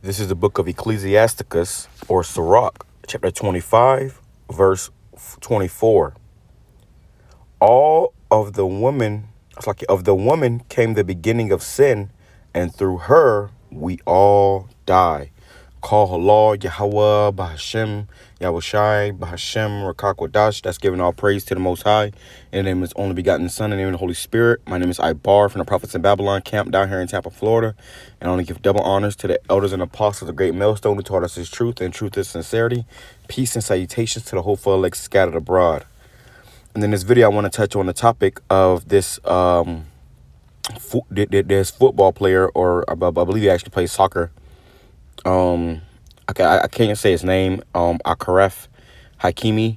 This is the book of Ecclesiasticus, or Sirach, chapter 25, verse 24. All of the woman, it's like of the woman came the beginning of sin, and through her we all die. Call HALAL, YAHAWAH, BAHASHAM, YAHAWASHI, BAHASHAM, RAWCHAA, QADASH. That's giving all praise to the Most High. In the name of His only begotten Son, in the name of the Holy Spirit. My name is Ibar from the Prophets in Babylon camp down here in Tampa, Florida. And I want to give double honors to the elders and apostles of Great Millstone who taught us His truth, and truth is sincerity. Peace and salutations to the hopeful elect scattered abroad. And in this video, I want to touch on the topic of this this football player, or I believe he actually plays soccer. I can't say his name. Akaref Hakimi,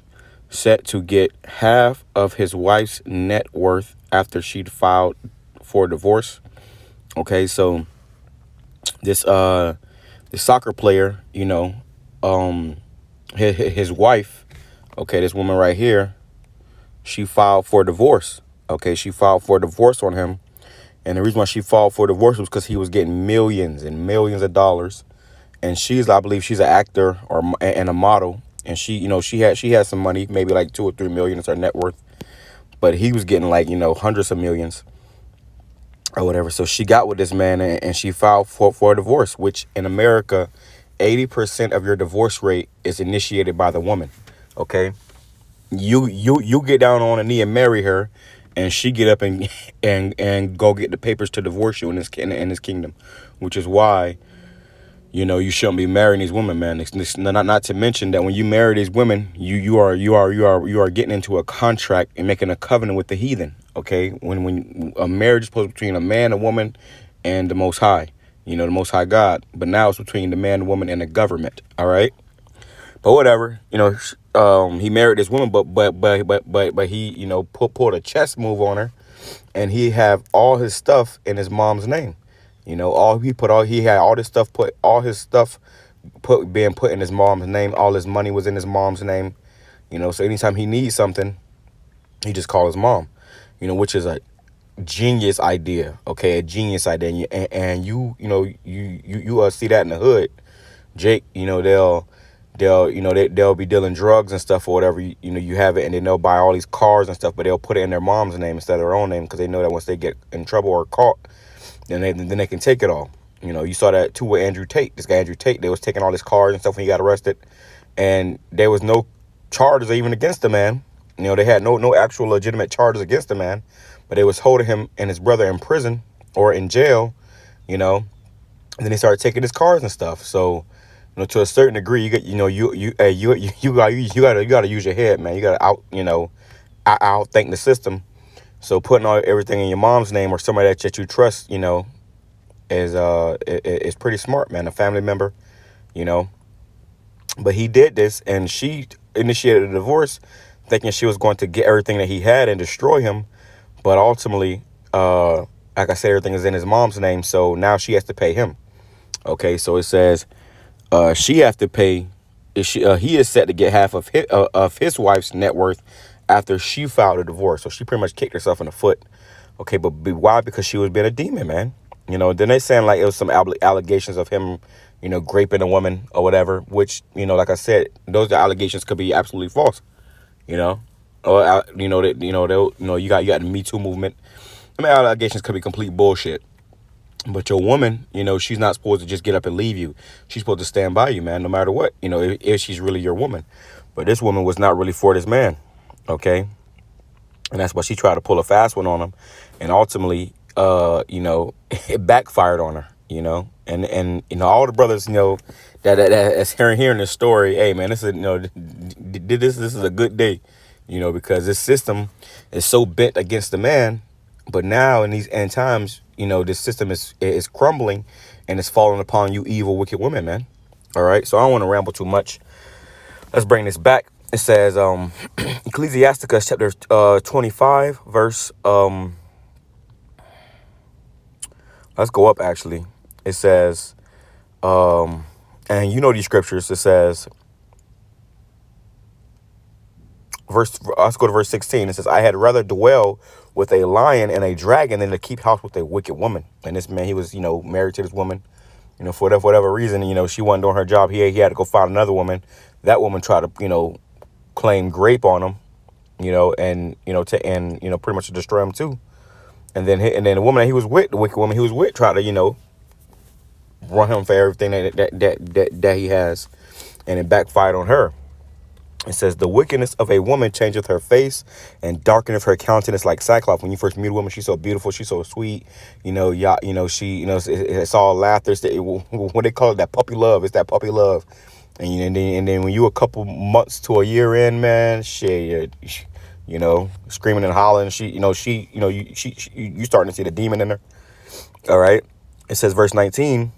set to get half of his wife's net worth after she'd filed for divorce. Okay, so this soccer player, his wife, okay, this woman right here, she filed for divorce. Okay, she filed for divorce on him. And the reason why she filed for divorce was because he was getting millions and millions of dollars. And I believe she's an actor and a model. And she had some money, maybe like 2 or 3 million is her net worth. But he was getting like, hundreds of millions or whatever. So she got with this man and she filed for a divorce, which in America, 80% of your divorce rate is initiated by the woman. Okay. You get down on a knee and marry her, and she get up and go get the papers to divorce you in this kingdom, which is why you shouldn't be marrying these women, man. It's not to mention that when you marry these women, you are getting into a contract and making a covenant with the heathen. Okay, when a marriage is supposed to be between a man, a woman, and the Most High, the Most High God, but now it's between the man, the woman, and the government. All right. But whatever, he married this woman, but he, pulled a chess move on her, and he have all his stuff in his mom's name. He had all this stuff being put in his mom's name. All his money was in his mom's name. So anytime he needs something, he just calls his mom. Which is a genius idea. Okay, a genius idea, and you see that in the hood, Jake. They'll be dealing drugs and stuff or whatever, you have it, and then they'll buy all these cars and stuff, but they'll put it in their mom's name instead of their own name, because they know that once they get in trouble or caught, then they can take it all. You saw that too with Andrew Tate. This guy Andrew Tate, they was taking all his cars and stuff when he got arrested, and there was no charges even against the man. They had no actual legitimate charges against the man, but they was holding him and his brother in prison or in jail, and then they started taking his cars and stuff. So to a certain degree, you gotta use your head, man. You gotta outthink the system. So putting everything in your mom's name or somebody that you trust, is pretty smart, man. A family member, But he did this, and she initiated a divorce, thinking she was going to get everything that he had and destroy him. But ultimately, like I said, everything is in his mom's name, so now she has to pay him. Okay, so it says, she have to pay. He is set to get half of his wife's net worth after she filed a divorce. So she pretty much kicked herself in the foot. Okay, but why? Because she was being a demon, man. Then they saying like it was some allegations of him, raping a woman or whatever. Which like I said, those allegations could be absolutely false. Or you got the Me Too movement. Allegations could be complete bullshit. But your woman, she's not supposed to just get up and leave you. She's supposed to stand by you, man, no matter what, if she's really your woman. But this woman was not really for this man, okay? And that's why she tried to pull a fast one on him. And ultimately, it backfired on her, And all the brothers, that's hearing this story, hey, man, this is a good day, because this system is so bent against the man. But now in these end times, this system is crumbling, and it's falling upon you evil, wicked women, man. All right. So I don't want to ramble too much. Let's bring this back. It says, Ecclesiasticus chapter 25, verse. Let's go up, actually. It says, and these scriptures, it says, let's go to verse 16. It says, I had rather dwell with a lion and a dragon than to keep house with a wicked woman. And this man, he was, married to this woman, You know, for whatever reason, you know, she wasn't doing her job. He had to go find another woman. That woman tried to, you know, claim grape on him, you know, and, you know, pretty much to destroy him too. And then the woman that he was with, the wicked woman he was with, tried to, you know, run him for everything that he has, and it backfired on her. It says, the wickedness of a woman changeth her face and darkeneth her countenance like sackcloth. When you first meet a woman, she's so beautiful, she's so sweet. You know, she, you know, it's all laughter. What they call it, that puppy love. It's that puppy love. And then when you a couple months to a year in, man, shit, you know, screaming and hollering, you starting to see the demon in her. All right. It says, verse 19.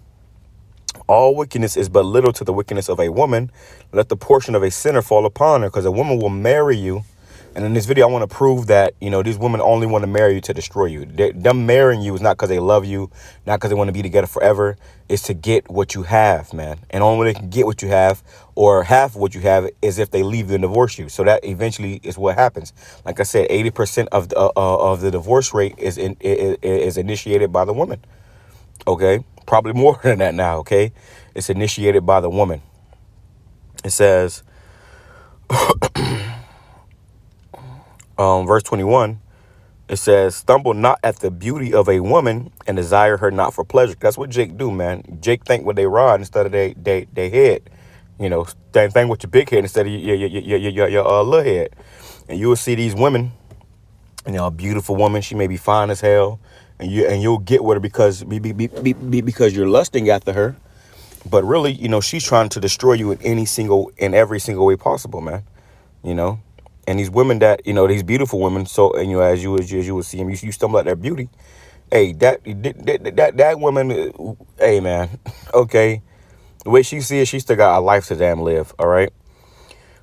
All wickedness is but little to the wickedness of a woman. Let the portion of a sinner fall upon her, because a woman will marry you. And in this video, I want to prove that, you know, these women only want to marry you to destroy you. Them marrying you is not because they love you, not because they want to be together forever. It's to get what you have, man. And only way they can get what you have, or half of what you have, is if they leave you and divorce you. So that eventually is what happens. Like I said, 80% of the divorce rate is initiated by the woman. Okay, probably more than that now. Okay, it's initiated by the woman. It says, verse 21. It says, stumble not at the beauty of a woman and desire her not for pleasure. That's what Jake do, man. Jake think with they rod instead of they head. You know, think with your big head instead of your little head. And you will see these women, you know, a beautiful woman. She may be fine as hell. And you'll get with her because you're lusting after her, but really, you know, she's trying to destroy you in every single way possible, man. You know, and these women that, you know, these beautiful women. So, and you know, as you will see them, you stumble at their beauty. Hey, that woman, hey man, okay, the way she sees it, she still got a life to damn live. All right.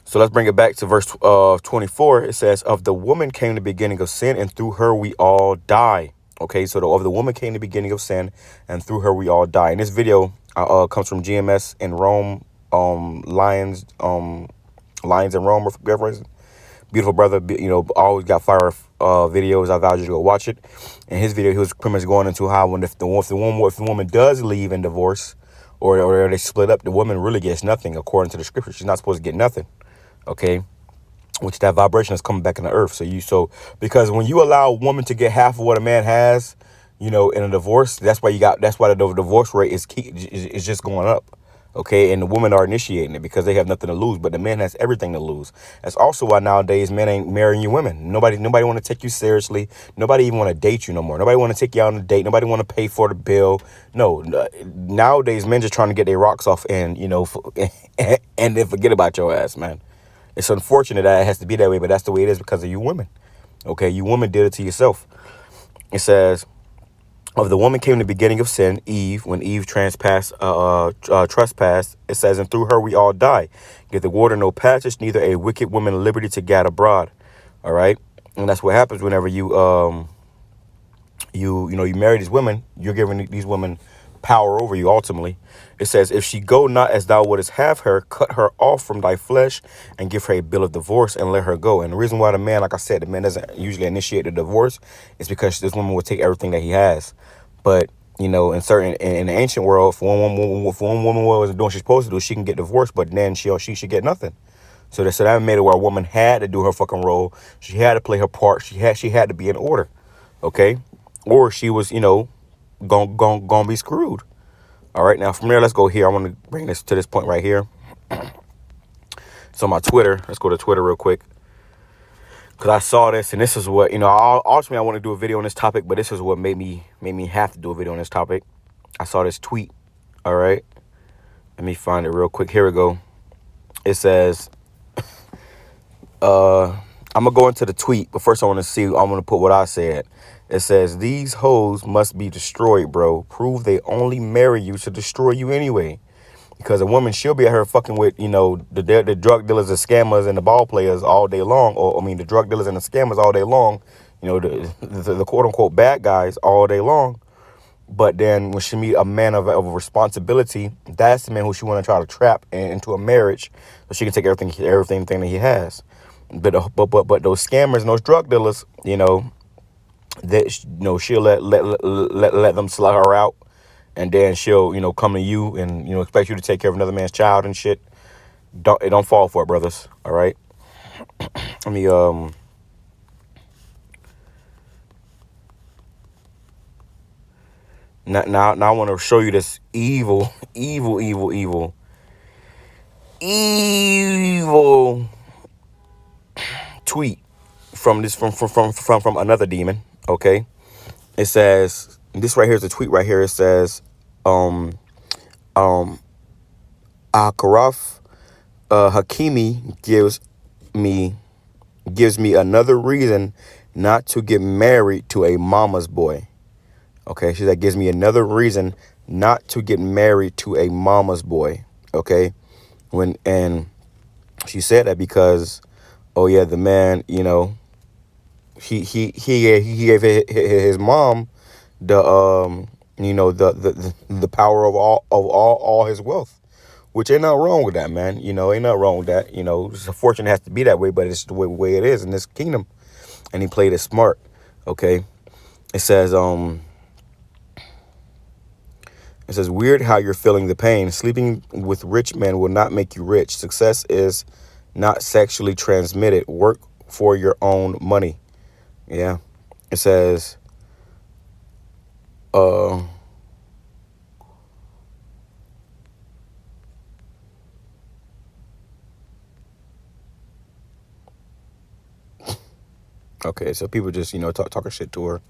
So let's bring it back to verse 24. It says, of the woman came the beginning of sin, and through her we all die. Okay, so of the woman came the beginning of sin, and through her we all die. And this video comes from GMS in Rome, Lions in Rome, reference. Beautiful brother, you know, always got fire videos. I advise you to go watch it. In his video, he was pretty much going into how if the woman does leave and divorce, or they split up, the woman really gets nothing according to the scripture. She's not supposed to get nothing. Okay. Which that vibration is coming back in the earth. So because when you allow a woman to get half of what a man has, you know, in a divorce, that's why the divorce rate is just going up. Okay. And the women are initiating it because they have nothing to lose, but the man has everything to lose. That's also why nowadays men ain't marrying you women. Nobody want to take you seriously. Nobody even want to date you no more. Nobody want to take you out on a date. Nobody want to pay for the bill. No, nowadays men just trying to get their rocks off and, you know, and then forget about your ass, man. It's unfortunate that it has to be that way, but that's the way it is because of you women. Okay, you women did it to yourself. It says, of the woman came the beginning of sin, Eve, when Eve trespassed, it says, and through her we all die. Give the water no passage, neither a wicked woman liberty to gad abroad. All right, and that's what happens whenever you marry these women. You're giving these women power over you ultimately. It says, if she go not as thou wouldest have her, cut her off from thy flesh and give her a bill of divorce and let her go. And the reason why the man, like I said, the man doesn't usually initiate the divorce is because this woman will take everything that he has. But, you know, in the ancient world, if one woman wasn't doing what she's supposed to do, she can get divorced, but then she should get nothing. So that made it where a woman had to do her fucking role. She had to play her part. She had to be in order. Okay. Or she was, you know, gonna be screwed. All right, now from there, let's go here. I want to bring this to this point right here. So my Twitter, let's go to Twitter real quick. Because I saw this, and this is what, you know, ultimately I want to do a video on this topic, but this is what made me have to do a video on this topic. I saw this tweet. All right, let me find it real quick. Here we go. It says, I'm going to go into the tweet, but first I'm going to put what I said. It says, these hoes must be destroyed, bro. Prove they only marry you to destroy you anyway. Because a woman, she'll be out here fucking with, you know, the drug dealers, the scammers, and the ball players all day long. The drug dealers and the scammers all day long. You know, the quote-unquote bad guys all day long. But then when she meet a man of responsibility, that's the man who she want to try to trap into a marriage so she can take everything that he has. But those scammers and those drug dealers, you know, that, you know, she'll let them slug her out and then she'll, come to you and, expect you to take care of another man's child and shit. Don't fall for it, brothers. All right. Let me now I want to show you this evil tweet from another demon. Okay. It says, this right here is a tweet right here. It says, Akaraf Hakimi gives me another reason not to get married to a mama's boy. Okay, she said, gives me another reason not to get married to a mama's boy. Okay, and she said that because, oh yeah, the man, he gave his mom the the power of all his wealth, which ain't nothing wrong with that, man. Ain't nothing wrong with that. It's a fortune has to be that way, but it's the way it is in this kingdom. And he played it smart. Okay, it says weird how you're feeling the pain. Sleeping with rich men will not make you rich. Success is not sexually transmitted. Work for your own money. Yeah. It says, okay, so people just, talking shit to her.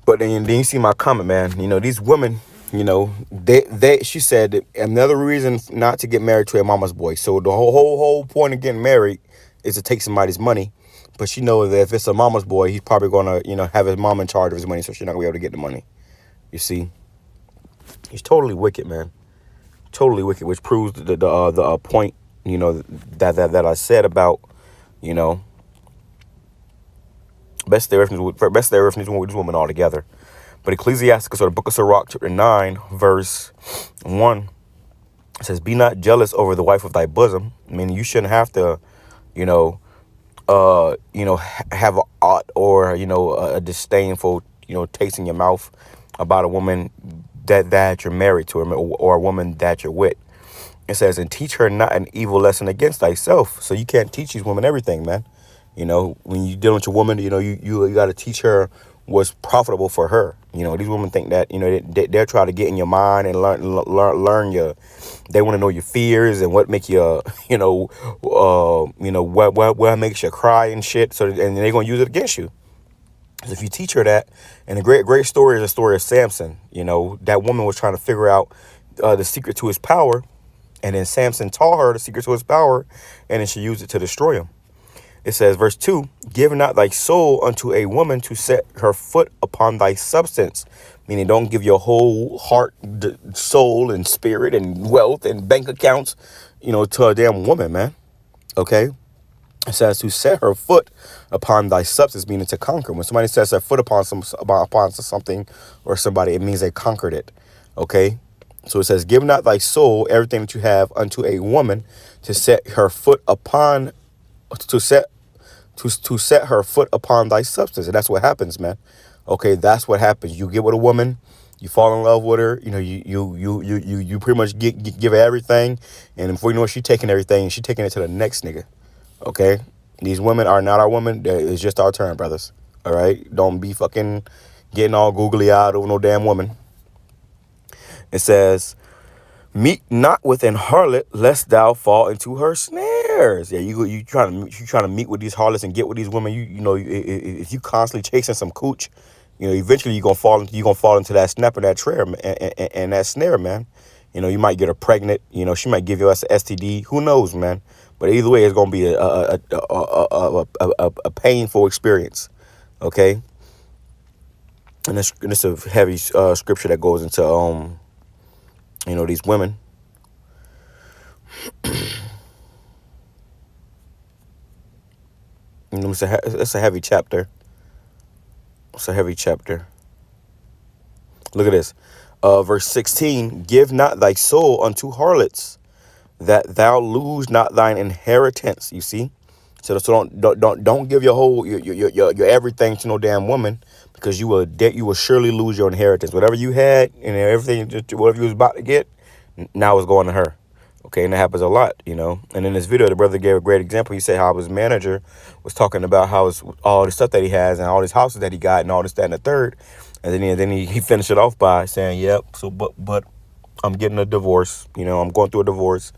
But then you see my comment, man. These women, she said that another reason not to get married to a mama's boy. So the whole point of getting married is to take somebody's money. But she knows that if it's a mama's boy, he's probably going to, have his mom in charge of his money, so she's not going to be able to get the money. You see? He's totally wicked, man. Totally wicked, which proves the point, that I said about, best stay away from these women altogether. But Ecclesiasticus, or the book of Sirach, chapter 9, verse 1, it says, be not jealous over the wife of thy bosom. I mean, you shouldn't have to, have a ought or, a disdainful, taste in your mouth about a woman that you're married to, or a woman that you're with. It says, and teach her not an evil lesson against thyself. So you can't teach these women everything, man. When you're dealing with a woman, you got to teach her what's profitable for her. These women think that, they'll try to get in your mind and learn your, they want to know your fears and what make you, what makes you cry and shit. So, and they're going to use it against you. So if you teach her that, and a great story is the story of Samson. That woman was trying to figure out the secret to his power. And then Samson taught her the secret to his power, and then she used it to destroy him. It says, verse 2, give not thy soul unto a woman to set her foot upon thy substance. Meaning, don't give your whole heart, soul, and spirit, and wealth, and bank accounts, to a damn woman, man. Okay? It says to set her foot upon thy substance, meaning to conquer. When somebody sets their foot upon something or somebody, it means they conquered it. Okay? So it says, give not thy soul, everything that you have, unto a woman to set her foot upon, to set her foot upon thy substance. And that's what happens, man. Okay, that's what happens. You get with a woman, you fall in love with her, you pretty much give her everything, and before you know it, she taking everything and she taking it to the next nigga. Okay? These women are not our women. It's just our turn, brothers. All right? Don't be fucking getting all googly eyed over no damn woman. It says, meet not with an harlot, lest thou fall into her snares. Yeah, you trying to meet with these harlots and get with these women. If you constantly chasing some cooch, eventually you're gonna fall into that snap of that snare and that snare, man. You might get her pregnant. She might give you us an STD. Who knows, man? But either way, it's gonna be a painful experience. Okay. And this is a heavy scripture that goes into these women. It's a heavy chapter. It's a heavy chapter. Look at this. Verse 16, give not thy soul unto harlots, that thou lose not thine inheritance. You see? So don't give your whole your everything to no damn woman, because you will surely lose your inheritance. Whatever you had and everything, whatever you was about to get, now it's going to her. Okay, and that happens a lot, you know. And in this video, the brother gave a great example. He said how his manager was talking about how all the stuff that he has and all these houses that he got and all this, that, and the third. And then he finished it off by saying, yep, so but I'm getting a divorce. You know, I'm going through a divorce,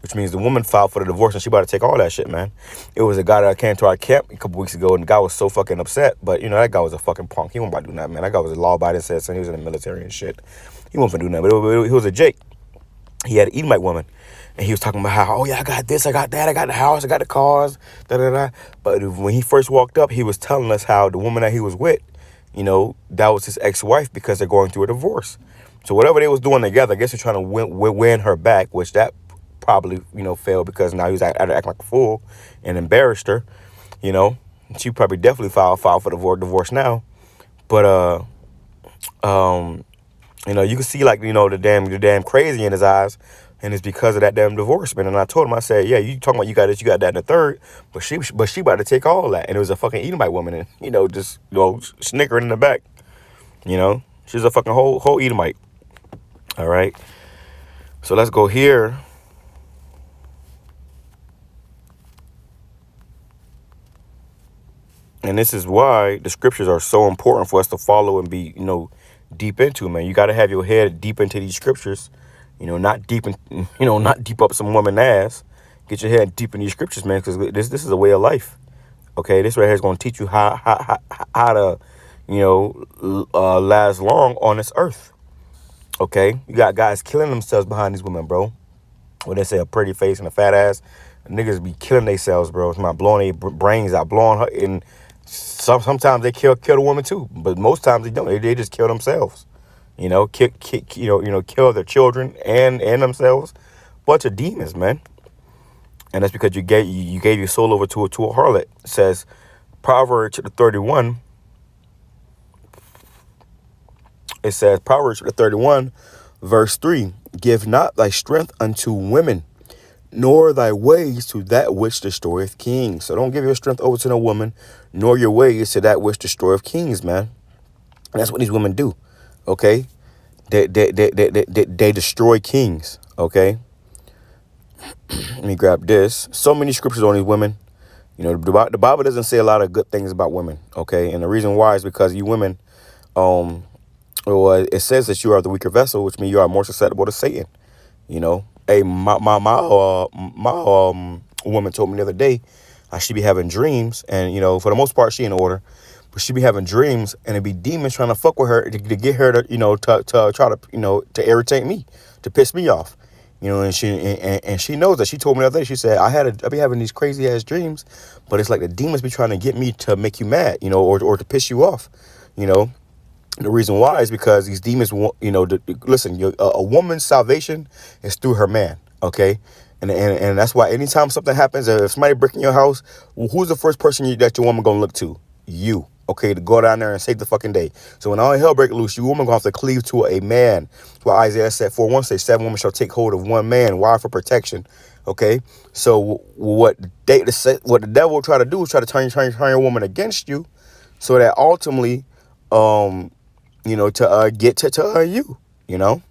which means the woman filed for the divorce and she about to take all that shit, man. It was a guy that came to our camp a couple weeks ago, and the guy was so fucking upset. But, you know, that guy was a fucking punk. He wasn't about to do that, man. That guy was a law-abiding citizen. He was in the military and shit. He wasn't going to do nothing. But he was a Jake. He had an Edomite woman. And he was talking about how, oh, yeah, I got this, I got that, I got the house, I got the cars, da-da-da. But when he first walked up, he was telling us how the woman that he was with, you know, that was his ex-wife because they're going through a divorce. So whatever they was doing together, I guess they're trying to win her back, which that probably, you know, failed because now he was acting like a fool and embarrassed her, you know. She probably definitely filed for divorce now. But, you know, you can see, like, you know, the damn crazy in his eyes. And it's because of that damn divorce, man. And I told him, I said, yeah, you talking about you got this, you got that in the third, but she about to take all that. And it was a fucking Edomite woman, and, you know, just, you know, snickering in the back. You know, she's a fucking whole Edomite. All right. So let's go here. And this is why the scriptures are so important for us to follow and be, you know, deep into, man. You got to have your head deep into these scriptures. You know, not deep up some woman's ass. Get your head deep in these scriptures, man, because this is a way of life. Okay, this right here is going to teach you how to, you know, last long on this earth. Okay, you got guys killing themselves behind these women, bro. When they say a pretty face and a fat ass, niggas be killing themselves, bro. It's not blowing their brains out, blowing her. And sometimes they kill the woman too, but most times they don't. They just kill themselves. You know, kill their children and themselves. Bunch of demons, man. And that's because you gave your soul over to a harlot. It says, Proverbs 31. It says, Proverbs 31, verse 3. Give not thy strength unto women, nor thy ways to that which destroyeth kings. So don't give your strength over to no woman, nor your ways to that which destroyeth kings, man. And that's what these women do. Okay, they destroy kings. Okay, let me grab this. So many scriptures on these women. You know, the Bible doesn't say a lot of good things about women. Okay, and the reason why is because you women, well, it says that you are the weaker vessel, which means you are more susceptible to Satan. You know, hey, my woman told me the other day, she be having dreams, and you know, for the most part, she in order. But she be having dreams, and it be demons trying to fuck with her to get her to, you know, to try to, you know, to irritate me, to piss me off, you know. And she knows that. She told me the other day. She said, I be having these crazy ass dreams, but it's like the demons be trying to get me to make you mad, you know, or to piss you off, you know. The reason why is because these demons want, you know, listen. A woman's salvation is through her man, okay. And that's why anytime something happens, if somebody breaking your house, who's the first person that your woman gonna look to? You. Okay, to go down there and save the fucking day. So when all hell break loose, you woman gonna have to cleave to a man. That's why Isaiah said 4:1 says 7 women shall take hold of one man. Why? For protection. Okay, so what the devil will try to do is try to turn your woman against you, so that ultimately, you know, to get to you, you know,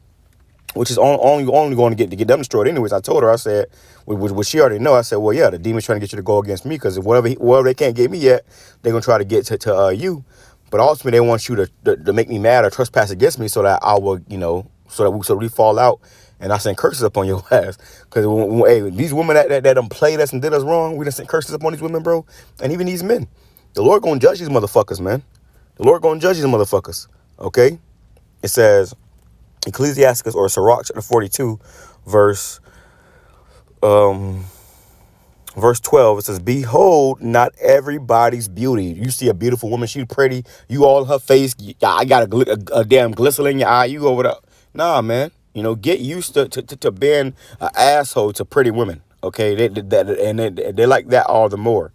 which is only going to get them destroyed anyways. I told her, I said, which she already know. I said, well, yeah, the demon's trying to get you to go against me, because whatever they can't get me yet, they're gonna try to get to you. But ultimately, they want you to make me mad or trespass against me, so that I will, you know, so we fall out, and I send curses up on your ass. Because hey, these women that done played us and did us wrong, we done sent curses up on these women, bro, and even these men. The Lord gonna judge these motherfuckers, man. The Lord gonna judge these motherfuckers. Okay, it says. Ecclesiastes or Sirach chapter 42, verse 12, it says, behold, not everybody's beauty. You see a beautiful woman, she's pretty, you all in her face, I got a damn glisten in your eye, you over there. Nah, man, you know, get used to being an asshole to pretty women, okay? They like that all the more.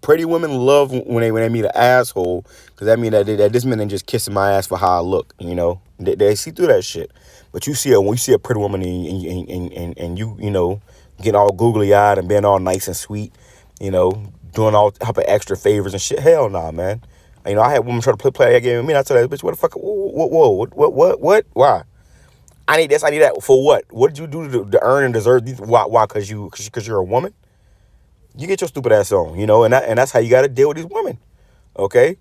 Pretty women love when they meet an asshole, because that means that this man ain't just kissing my ass for how I look, you know. They see through that shit. But when you see a pretty woman and you know, getting all googly eyed and being all nice and sweet, you know, doing all type of extra favors and shit, hell nah, man. You know, I had women try to play that game with me, and I told that bitch, what the fuck, what, why? I need this, I need that, for what? What did you do to earn and deserve these? Why? Because you're a woman? You get your stupid ass on, you know, and that's how you got to deal with these women, okay?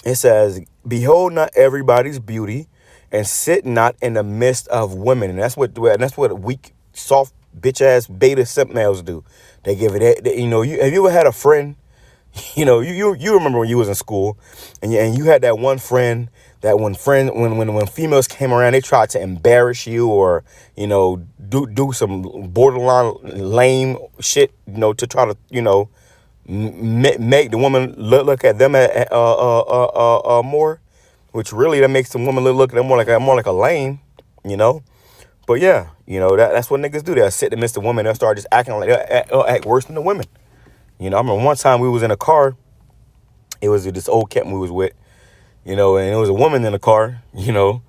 It says, behold not everybody's beauty, and sit not in the midst of women. And that's what weak, soft, bitch-ass beta simp males do. They give it, you know, have you ever had a friend, you know, you remember when you was in school, and you had that one friend that when females came around, they tried to embarrass you or, you know, do some borderline lame shit, you know, to try to, you know, make the woman look at them more, which really that makes the woman look at them more like a lame, you know. But yeah, you know, that's what niggas do. They'll sit in the midst of women and start just acting like they'll act worse than the women. You know, I remember one time we was in a car. It was this old captain we was with, you know, and it was a woman in the car, you know,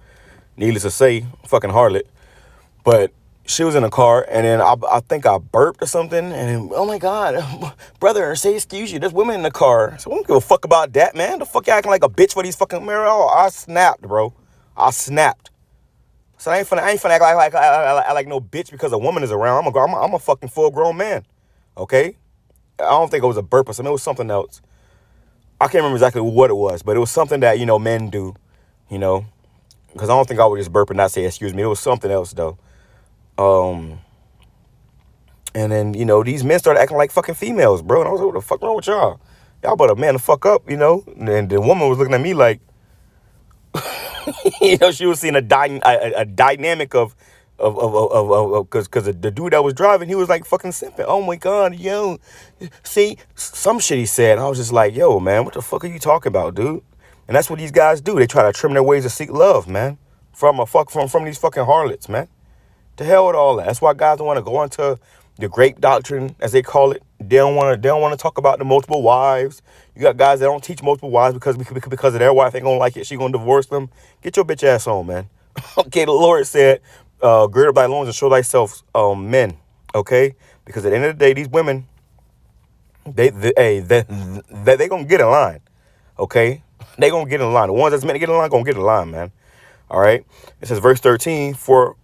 needless to say, fucking harlot. But she was in a car, and then I think I burped or something, and then, oh my God, brother, say excuse you, there's women in the car. So I don't give a fuck about that, man. The fuck you acting like a bitch for these fucking mirror? Oh, I snapped, bro. I snapped. So I ain't finna act like no bitch because a woman is around. I'm a fucking full grown man, okay? I don't think it was a burp or something. It was something else. I can't remember exactly what it was, but it was something that, you know, men do, you know, because I don't think I would just burp and not say excuse me. It was something else, though. And then, you know, these men started acting like fucking females, bro. And I was like, what the fuck wrong with y'all? Y'all better man the fuck up, you know? And the woman was looking at me like, you know, she was seeing a dynamic of because the dude that was driving, he was like fucking simping. Oh my God, yo, see some shit he said. I was just like, yo, man, what the fuck are you talking about, dude? And that's what these guys do. They try to trim their ways to seek love, man, from these fucking harlots, man. To hell with all that. That's why guys don't want to go into the great doctrine, as they call it. They don't want to talk about the multiple wives. You got guys that don't teach multiple wives because of their wife ain't gonna like it. She gonna divorce them. Get your bitch ass on, man. Okay, the Lord said, gird up thy loins and show thyself men. Okay, because at the end of the day, these women, they gonna get in line. Okay, they gonna get in line. The ones that's meant to get in line gonna get in line, man. All right. It says verse 13, for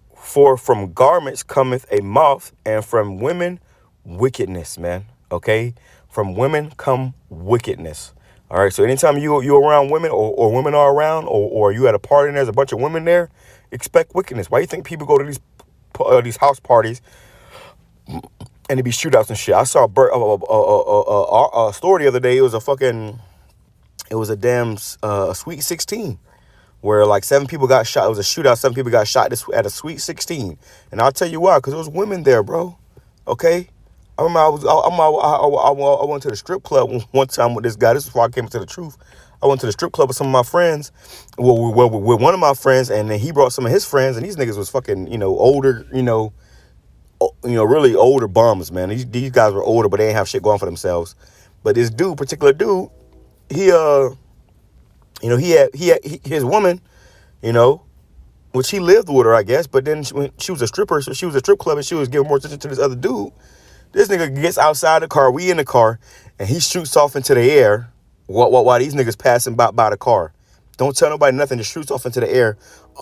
from garments cometh a mouth, and from women wickedness, man. Okay? From women come wickedness. All right? So anytime you're around women or women are around or you at a party and there's a bunch of women there, expect wickedness. Why do you think people go to these house parties and there be shootouts and shit? I saw a story the other day. It was a damn Sweet 16. Where like 7 people got shot. It was a shootout. 7 people got shot at a Sweet 16. And I'll tell you why, because there was women there, bro. Okay? I remember I went to the strip club one time with this guy. This is before I came into the truth. I went to the strip club with some of my friends. Well, with one of my friends, and then he brought some of his friends, and these niggas was fucking, you know, older, really older bums, man. These guys were older, but they didn't have shit going for themselves. But this particular dude, he had his woman, you know, which he lived with her, I guess. But then when she was a stripper, so she was a strip club, and she was giving more attention to this other dude. This nigga gets outside the car, we in the car, and he shoots off into the air while these niggas passing by the car. Don't tell nobody nothing. Just shoots off into the air,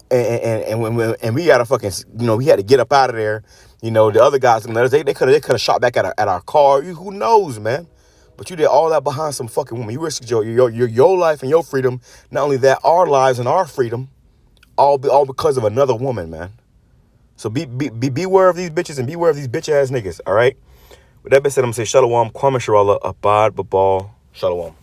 and we gotta fucking, you know, we had to get up out of there. You know, the other guys, they could have shot back at our car. Who knows, man? But you did all that behind some fucking woman. You risked your life and your freedom. Not only that, our lives and our freedom, all because of another woman, man. So beware of these bitches and beware of these bitch ass niggas. All right. With that being said, I'm gonna say shalom, kwame sharala, abad babal, shalom.